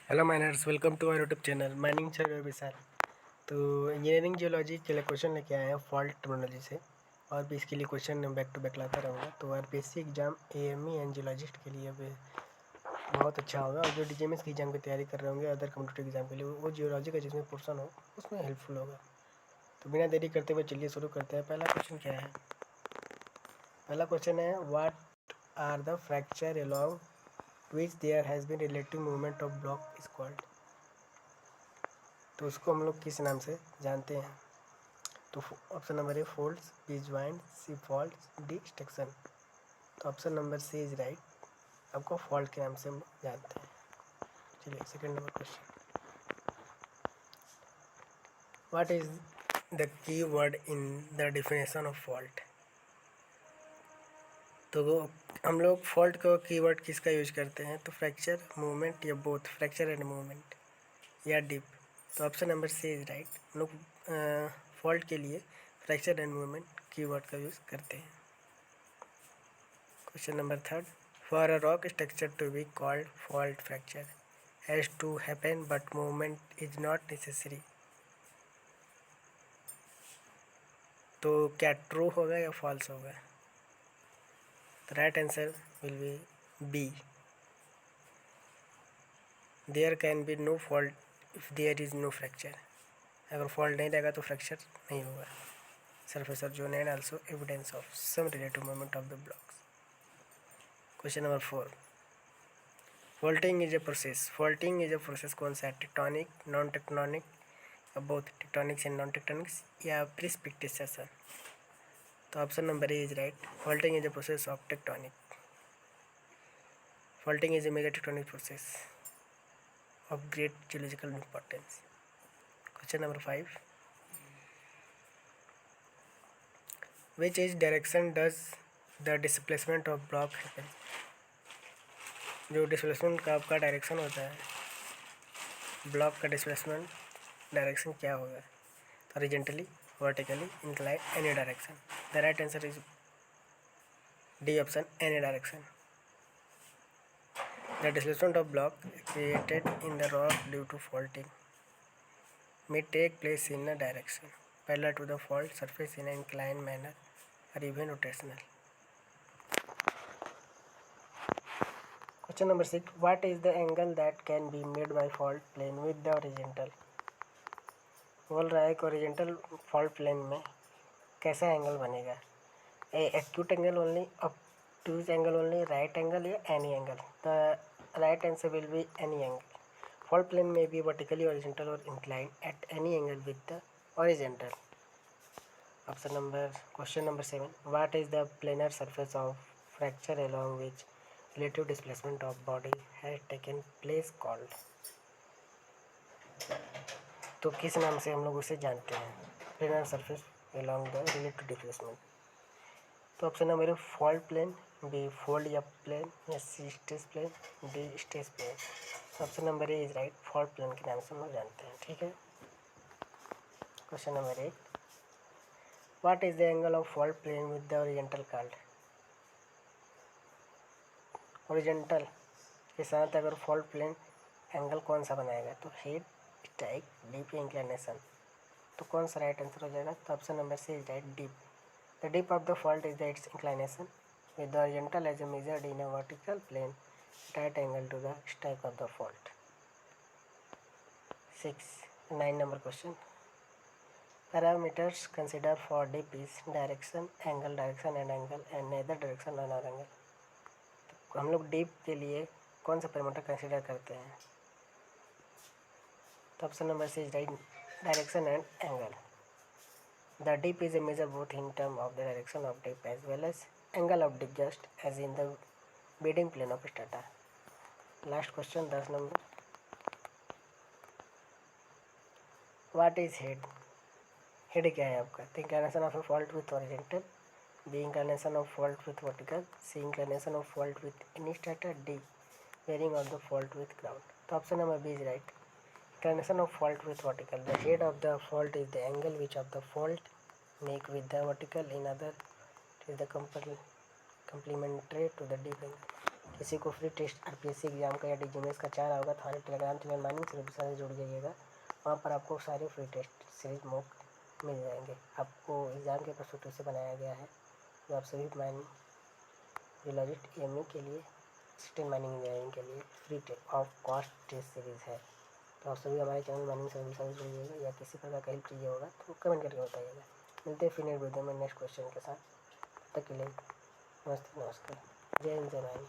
Hello miners, welcome to our YouTube channel mining survey Vishal. तो engineering geology के लिए question लेके आए हैं फॉल्ट टर्मिनोलॉजी से, और भी इसके लिए क्वेश्चन बैक टू बैक लाता रहूँगा। तो RPSC exam AME and geologist के लिए भी बहुत अच्छा होगा, और जो डीजीएमएस की एग्जाम की तैयारी कर रहे होंगे अदर कम्पिटिटिव एग्जाम के लिए, वो जियोलॉजी का जिसमें पोर्सन हो उसमें हेल्पफुल होगा। तो बिना देरी करते हुए चलिए शुरू करते हैं। पहला क्वेश्चन क्या है? पहला क्वेश्चन है, what are the fracture along which there has been relative movement of block is called. तो उसको हम लोग किस नाम से जानते हैं? तो option number A folds, B joint, C fault, D destruction. तो option number C is right, आपको फॉल्ट के नाम से हम जानते हैं। चलिए second number question, what is the key word in the definition of fault. तो हम लोग फॉल्ट को कीवर्ड किसका यूज करते हैं? तो फ्रैक्चर, मूवमेंट या बोथ, फ्रैक्चर एंड मूवमेंट या डिप। तो option number C is right, हम लोग फॉल्ट के लिए फ्रैक्चर एंड मूवमेंट कीवर्ड का यूज़ करते हैं। Question number third, for a rock structure to be called fault fracture has to happen but movement is not necessary. तो क्या true होगा या फॉल्स होगा? The right answer will be B, there can be no fault if there is no fracture. अगर fault नहीं रहेगा तो fracture नहीं होगा। Surface of zone and also evidence of some relative movement of the blocks. Question number four, faulting is a process. Faulting is a process कौन सा है? Tectonic, non tectonic, both tectonics and non tectonics, या precipitation. तो option number A is right, faulting is a process of tectonic. Faulting is a major tectonic process of great geological importance. Question number five, which is direction does the displacement of block happen. जो displacement का आपका direction होता है, block का displacement direction क्या होगा? Horizontally, vertically, incline, any direction. The right answer is D option, any direction. The displacement of block created in the rock due to faulting may take place in a direction parallel to the fault surface in an inclined manner or even rotational. Question number 6, what is the angle that can be made by fault plane with the horizontal। बोल रहा है कि horizontal fault plane में कैसा angle बनेगा? A acute angle only, obtuse angle only, right angle या any angle. The right answer will be any angle. Fault plane में be vertically, horizontal और incline at any angle with the horizontal. Option number, question number 7, what is the planar surface of fracture along which relative displacement of body has taken place called। तो किस नाम से हम लोग उसे जानते हैं? Planar surface along the relative displacement. तो option number A fault plane, B fold या प्लेन, या C stress plane, D stress plane. Option number A is right, fault plane के नाम से हम लोग जानते हैं। ठीक है। Question number 8, what is the angle of fault plane with the horizontal called. Horizontal के साथ अगर फॉल्ट प्लेन एंगल कौन सा बनाएगा? तो हेड, स्ट्राइक, डीप या इंक्लिनेशन। तो कौन सा राइट आंसर हो जाएगा? तो option number C is right, dip. The dip of the fault is the its inclination with the horizontal as measured in a vertical plane at right angle to the strike of the fault. 9 number question, parameters consider for dip is direction, angle and neither direction nor angle। तो हम लोग deep के लिए कौन सा parameter consider करते हैं? तो option number C is right, direction and angle. The dip is a measure both in term of the direction of dip as well as angle of dip just as in the bedding plane of strata। Last question 10 number, what is hade. Hade क्या है आपका? तो inclination of A fault with horizontal, B inclination of fault with vertical, C inclination of fault with in strata, D bearing of the fault with ground. तो option number B is right, inclination of fault with vertical. The hade of the fault is the angle which of the fault make with the vertical, in other is the complementary to the deep angle। किसी को free test RPSC exam का या DGMS का चाह रहा होगा तो हमारे टेलीग्राम चैनल माइनिंग सर्विस से जुड़ जाइएगा। वहाँ पर आपको सारे फ्री टेस्ट सीरीज मॉक मिल जाएंगे। आपको एग्ज़ाम के परस्पेक्टिव से बनाया गया है जो आप सभी माइनिंग जियोलॉजिस्ट एएमई के लिए, असिस्टेंट माइनिंग इंजीनियरिंग के लिए free of cost test series है। तो आप सभी हमारे चैनल माइनिंग सर्विस से जुड़िएगा या किसी प्रकार का हेल्प चाहिए होगा तो कमेंट करके बताइएगा। मिलते हैं फिर नेक्स्ट वीडियो में नेक्स्ट क्वेश्चन के साथ। तब तक के लिए नमस्ते, नमस्कार, जय हिंद, जय माइनिंग।